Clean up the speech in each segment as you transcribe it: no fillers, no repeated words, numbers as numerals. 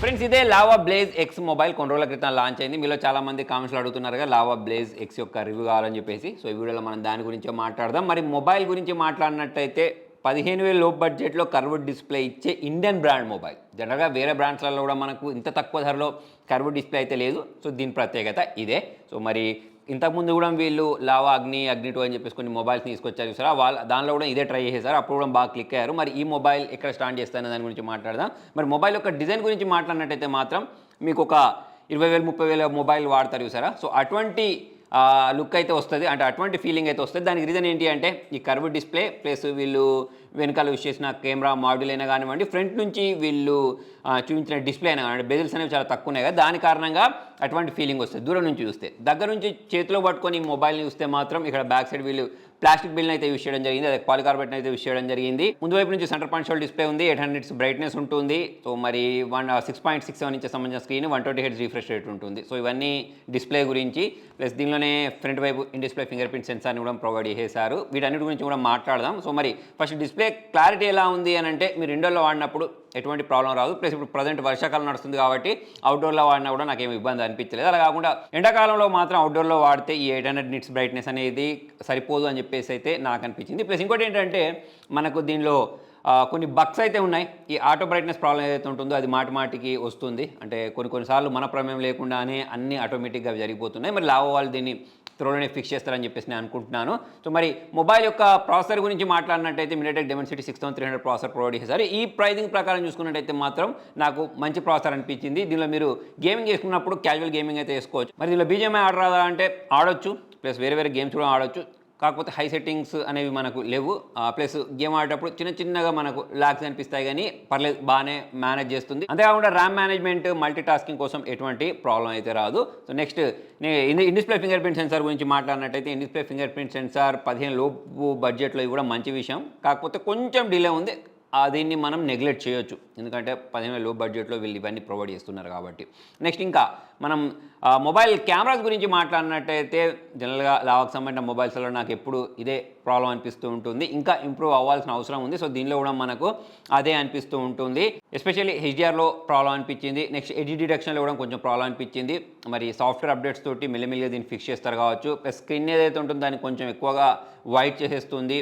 Friends ఇదే lava blaze X mobile కొన్ని రోజుల క్రితం లాంచ్ అయింది. మీలో చాలా మంది కామెంట్స్లో అడుగుతున్నారుగా లావా బ్లేజ్ ఎక్స్ యొక్క రివ్యూ కావాలని చెప్పేసి. సో ఈ వీడియోలో మనం దాని గురించే మాట్లాడదాం. మరి మొబైల్ గురించి మాట్లాడినట్టయితే 15,000 లో బడ్జెట్లో కర్వ్డ్ డిస్ప్లే ఇచ్చే ఇండియన్ బ్రాండ్ మొబైల్. జనరల్గా వేరే బ్రాండ్స్లలో కూడా మనకు ఇంత తక్కువ ధరలో కర్వ్డ్ డిస్ప్లే అయితే లేదు. సో దీని ప్రత్యేకత ఇదే. సో మరి ఇంతకుముందు కూడా వీళ్ళు లావా అగ్ని 2 అని చెప్పేసి కొన్ని మొబైల్స్ తీసుకొచ్చారు చూసారా, దానిలో కూడా ఇదే ట్రై చేశారు. అప్పుడు కూడా బాగా క్లిక్ అయ్యారు. మరి ఈ మొబైల్ ఎక్కడ స్టార్ట్ చేస్తారనే దాని గురించి మాట్లాడదాం. మరి మొబైల్ యొక్క డిజైన్ గురించి మాట్లాడినట్టయితే మాత్రం మీకు ఒక 20,000 30,000 మొబైల్ వాడతారు చూసారా, సో అటువంటి లుక్ అయితే వస్తుంది, అంటే అటువంటి ఫీలింగ్ అయితే వస్తుంది. దానికి రీజన్ ఏంటి అంటే ఈ కర్వ్డ్ డిస్ప్లే ప్లస్ వీళ్ళు వెనకాల యూస్ చేసిన కెమెరా మాడ్యూల్ అయినా కానివ్వండి, ఫ్రంట్ నుంచి వీళ్ళు చూపించిన డిస్ప్లే అయినా కానివ్వండి, బెజిల్స్ అనేవి చాలా తక్కువ ఉన్నాయి కదా, దాని కారణంగా అటువంటి ఫీలింగ్ వస్తుంది దూరం నుంచి చూస్తే. దగ్గర నుంచి చేతిలో పట్టుకొని మొబైల్ని చూస్తే మాత్రం ఇక్కడ బ్యాక్ సైడ్ వీళ్ళు ప్లాస్టిక్ బిల్ని అయితే యూస్ చేయడం జరిగింది, అదే పాలికార్బెట్ని అయితే యూస్ చేయడం జరిగింది. ముందు వైపు నుంచి సెంటర్ పాయింట్ డిస్ప్లే ఉంది, 800 నిట్స్ బ్రైట్నెస్ ఉంటుంది. సో మరి 6.67 ఇంచెస్ సంబంధించిన స్క్రీన్, 120 హెర్ట్జ్ రిఫ్రెష్ రేట్ ఉంటుంది. సో ఇవన్నీ డిస్ప్లే గురించి. ప్లస్ దీనిలోనే ఫ్రంట్ వైపు ఇన్ డిస్ప్లే ఫింగర్ ప్రింట్ సెన్సార్ని కూడా ప్రొవైడ్ చేశారు. వీటన్నిటి గురించి కూడా మాట్లాడదాం. సో మరి ఫస్ట్ డిస్ప్లే క్లారిటీ ఎలా ఉంది అని అంటే, మీరు ఇండోర్లో వాడినప్పుడు ఎటువంటి ప్రాబ్లం రాదు. ప్లస్ ఇప్పుడు ప్రజెంట్ వర్షాకాలం నడుస్తుంది కాబట్టి అవుట్డోర్లో వాడినా కూడా నాకేం ఇబ్బంది అనిపించలేదు. అలా కాకుండా ఎండాకాలంలో మాత్రం అవుట్డోర్లో వాడితే ఈ 800 నిట్స్ బ్రైట్నెస్ అనేది సరిపోదు అని చెప్పేసి అయితే నాకు అనిపించింది. ప్లస్ ఇంకోటి ఏంటంటే మనకు దీనిలో కొన్ని బగ్స్ అయితే ఉన్నాయి. ఈ ఆటో బ్రైట్నెస్ ప్రాబ్లం ఏదైతే ఉంటుందో అది మాటికి వస్తుంది. అంటే కొన్నిసార్లు మన ప్రమేయం లేకుండానే అన్నీ ఆటోమేటిక్గా జరిగిపోతున్నాయి. మరి లావా వాళ్ళు దీన్ని త్వరలోనే ఫిక్స్ చేస్తారని చెప్పేసి నేను అనుకుంటున్నాను. సో మరి మొబైల్ యొక్క ప్రాసెసర్ గురించి మాట్లాడినట్టయితే MediaTek Dimensity 6300 ప్రాసెసర్ ప్రొవైడ్ చేశారు. ఈ ప్రైజింగ్ ప్రకారం చూసుకున్నట్టయితే మాత్రం నాకు మంచి ప్రాసెసర్ అనిపించింది. దీనిలో మీరు గేమింగ్ చేసుకున్నప్పుడు క్యాజువల్ గేమింగ్ అయితే వేసుకోవచ్చు. మరి దీనిలో BGMI ఆడరాదా అంటే ఆడొచ్చు, ప్లస్ వేరే గేమ్స్ కూడా ఆడొచ్చు. కాకపోతే హై సెట్టింగ్స్ అనేవి మనకు లేవు. ప్లస్ గేమ్ ఆడేటప్పుడు చిన్నగా మనకు లాగ్స్ అనిపిస్తాయి, కానీ పర్లేదు, బాగానే మేనేజ్ చేస్తుంది. అంతేకాకుండా ర్యామ్ మేనేజ్మెంట్ మల్టీ టాస్కింగ్ కోసం ఎటువంటి ప్రాబ్లం అయితే రాదు. So next in display finger print sensor గురించి మాట్లాడినట్టయితే in display finger print sensor 15 లోపు బడ్జెట్లో కూడా మంచి విషయం. కాకపోతే కొంచెం డిలే ఉంది, దీన్ని మనం నెగ్లెక్ట్ చేయొచ్చు, ఎందుకంటే 15,000 లో బడ్జెట్లో వీళ్ళు ఇవన్నీ ప్రొవైడ్ చేస్తున్నారు కాబట్టి. నెక్స్ట్ ఇంకా మనం మొబైల్ కెమెరాస్ గురించి మాట్లాడినట్టయితే జనరల్గా లావాకు సంబంధించిన మొబైల్స్లో నాకు ఎప్పుడు ఇదే ప్రాబ్లం అనిపిస్తూ ఉంటుంది. ఇంకా ఇంప్రూవ్ అవ్వాల్సిన అవసరం ఉంది. సో దీనిలో కూడా మనకు అదే అనిపిస్తూ ఉంటుంది. ఎస్పెషల్లీ HDRలో ప్రాబ్లం అనిపించింది. నెక్స్ట్ ఎడ్జ్ డిటెక్షన్లో కూడా కొంచెం ప్రాబ్లం అనిపించింది. మరి సాఫ్ట్వేర్ అప్డేట్స్ తోటి మెల్లిమెల్లిగా దీన్ని ఫిక్స్ చేస్తారు కావచ్చు. ప్లస్ స్క్రీన్ ఏదైతే ఉంటుందో దాన్ని కొంచెం ఎక్కువగా వైట్ చేసేస్తుంది.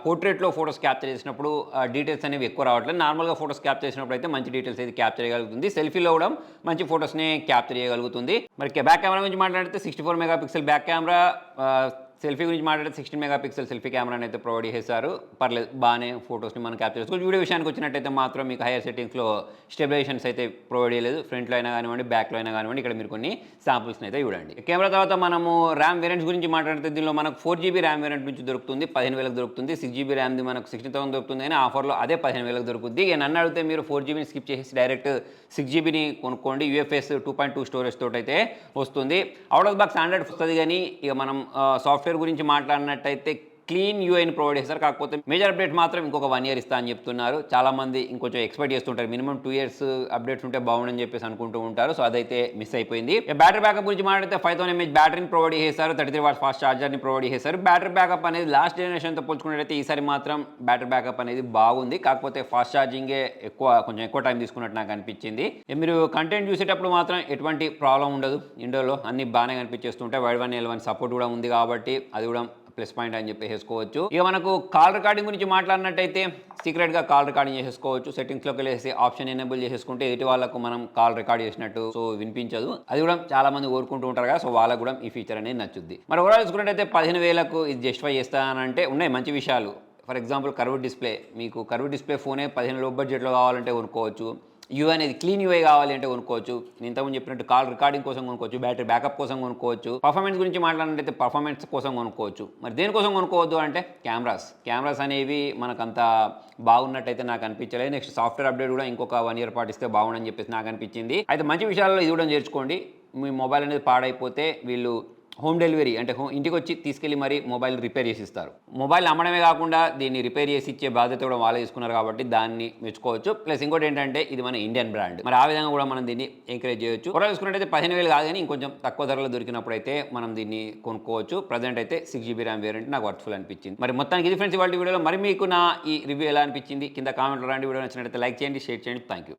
పోర్ట్రేట్లో ఫొటోస్ క్యాప్చర్ చేసినప్పుడు డీటెయిల్స్ అనేవి ఎక్కువ రావట్లేదు. నార్మల్గా ఫొటోస్ క్యాప్చర్ చేసినప్పుడు అయితే మంచి డీటెయిల్స్ అయితే క్యాప్చర్ చేయగలుగుతుంది. సెల్ఫీలో కూడా మంచి ఫొటోస్ని క్యాప్చర్ చేయగలుగుతుంది. మరి బ్యాక్ కెమెరా గురించి మాట్లాడితే 64 మెగాపిక్సెల్ బ్యాక్ కెమెరా, సెల్ఫీ గురించి మాట్లాడితే 16 మెగాపిక్సెల్ సెల్ఫీ కెమెరాని అయితే ప్రొవైడ్ చేశారు. పర్లేదు, బాగానే ఫొటోస్ని మనం క్యాప్చర్ చేసుకోవచ్చు. వీడియో విషయానికి వచ్చినట్టయితే మాత్రం మీకు హైయర్ సెట్టింగ్స్లో స్టెబిలైజేషన్స్ అయితే ప్రొవైడ్ చేయలేదు. ఫ్రంట్లో అయినా కానివ్వండి, బ్యాక్లో అయినా కానివ్వండి. ఇక్కడ మీరు కొన్ని శాంపుల్స్ని అయితే చూడండి. కెమెరా తర్వాత మనము ర్యామ్ వేరియంట్స్ గురించి మాట్లాడితే దీనిలో మనకు 4GB ర్యామ్ వేరియంట్ నుంచి దొరుకుతుంది, 15,000 దొరుకుతుంది. 6GB ర్యామ్ది మనకు 60,000 దొరుకుతుంది, కానీ ఆఫర్లో అదే 15,000 దొరుకుతుంది. ఇక నన్ను అడిగితే మీరు 4GBని స్కిప్ చేసి డైరెక్ట్ 6GBని కొనుక్కోండి. UFS 2.2 స్టోరేజ్ తోటి అయితే వస్తుంది. అవుట్ ఆఫ్ బాక్స్ స్టాండర్డ్ వస్తుంది. కానీ ఇక మనం సాఫ్ట్వేర్ గురించి మాట్లాడినట్టయితే క్లీన్ యూఐని ప్రొవైడ్ చేస్తారు. కాకపోతే మేజర్ అప్డేట్ మాత్రం ఇంకొక 1 year ఇస్తా అని చెప్తున్నారు. చాలామంది ఇంకొంచెం ఎక్స్పెక్ట్ చేస్తుంటారు, మినిమం 2 years అప్డేట్స్ ఉంటే బాగుండని చెప్పేసి అనుకుంటూ ఉంటారు. సో అదైతే మిస్ అయిపోయింది. బ్యాటరీ బ్యాకప్ గురించి మాట్లాడితే 5000 mAh బ్యాటరీని ప్రొవైడ్ చేశారు, 33 watts ఫాస్ట్ ఛార్జర్ని ప్రొవైడ్ చేశారు. బ్యాటరీ బ్యాకప్ అనేది లాస్ట్ జనరేషన్తో పోల్చుకున్నట్టయితే ఈసారి మాత్రం బ్యాటరీ బ్యాకప్ అనేది బాగుంది. కాకపోతే ఫాస్ట్ ఛార్జింగే కొంచెం ఎక్కువ టైం తీసుకున్నట్టు నాకు అనిపించింది. మీరు కంటెంట్ చూసేటప్పుడు మాత్రం ఎటువంటి ప్రాబ్లం ఉండదు. ఇండోర్లో అన్ని బాగానే కనిపించేస్తుంటాయి. వైడ్ 1 L1 సపోర్ట్ కూడా ఉంది కాబట్టి అది కూడా ప్లస్ పాయింట్ అని చెప్పి చేసుకోవచ్చు. ఇక మనకు కాల్ రికార్డింగ్ గురించి మాట్లాడినట్టయితే సీక్రెట్గా కాల్ రికార్డింగ్ చేసేసుకోవచ్చు. సెట్టింగ్స్లోకి వెళ్ళేసి ఆప్షన్ ఎనేబుల్ చేసేసుకుంటే ఎదుటి వాళ్ళకు మనం కాల్ రికార్డ్ చేసినట్టు సో వినిపించదు. అది కూడా చాలా మంది కోరుకుంటూ ఉంటారు కదా, సో వాళ్ళకు కూడా ఈ ఫీచర్ అనేది నచ్చుద్ది. మరి ఓవరాల్ చూసుకున్నట్టయితే 15,000కు ఇది జస్టిఫై చేస్తానంటే ఉన్నాయి మంచి విషయాలు. ఫర్ ఎగ్జాంపుల్ కర్వ్డ్ డిస్ప్లే, మీకు కర్వ్డ్ డిస్ప్లే ఫోనే 15 లో బడ్జెట్లో కావాలంటే కొనుక్కోవచ్చు. యూఐ అనేది క్లీన్ యూఐ కావాలి అంటే కొనుక్కోవచ్చు. నేను ఇంతకుముందు చెప్పినట్టు కాల్ రికార్డింగ్ కోసం కొనుక్కోవచ్చు, బ్యాటరీ బ్యాకప్ కోసం కొనుక్కోవచ్చు. పర్ఫార్మెన్స్ గురించి మాట్లాడినట్టయితే పర్ఫార్మెన్స్ కోసం కొనుక్కోవచ్చు. మరి దేనికోసం కొనుక్కోవద్దు అంటే కెమెరాస్ అనేవి మనకు అంత బాగున్నట్టయితే నాకు అనిపించలేదు. నెక్స్ట్ సాఫ్ట్వేర్ అప్డేట్ కూడా ఇంకొక 1 year పాటిస్తే బాగుండని చెప్పేసి నాకు అనిపించింది. అయితే మంచి విషయాల్లో ఇది కూడా చేర్చుకోండి. మీ మొబైల్ అనేది పాడైపోతే వీళ్ళు హోమ్ డెలివరీ అంటే ఇంటికి వచ్చి తీసుకెళ్ళి మరి మొబైల్ రిపేర్ చేసి ఇస్తారు. మొబైల్ అమ్మడమే కాకుండా దీన్ని రిపేర్ చేసి ఇచ్చే బాధ్యత కూడా వాళ్ళే తీసుకున్నారు కాబట్టి దాన్ని మెచ్చుకోవచ్చు. ప్లస్ ఇంకోటి ఏంటంటే ఇది మన ఇండియన్ బ్రాండ్, మరి ఆ విధంగా కూడా మనం దీన్ని ఎంకరేజ్ చేయొచ్చు. కూడా చూసుకున్నట్టయితే 15,000 కాదు, కానీ ఇంకొంచెం తక్కువ ధరలో దొరికినప్పుడు అయితే మనం దీన్ని కొనుక్కోవచ్చు. ప్రజెంట్ అయితే 6GB ర్యామ్ వేరియంట్ నాకు వర్త్ఫుల్ అనిపించింది. మరి మొత్తానికి ఇది ఫ్రెండ్స్ ఇవాళ వీడియోలో. మరి మీకు నా ఈ రివ్యూ ఎలా అనిపించింది కింద కామెంట్లో రండి. వీడియో నచ్చినట్లయితే లైక్ చేయండి, షేర్ చేయండి. Thank you.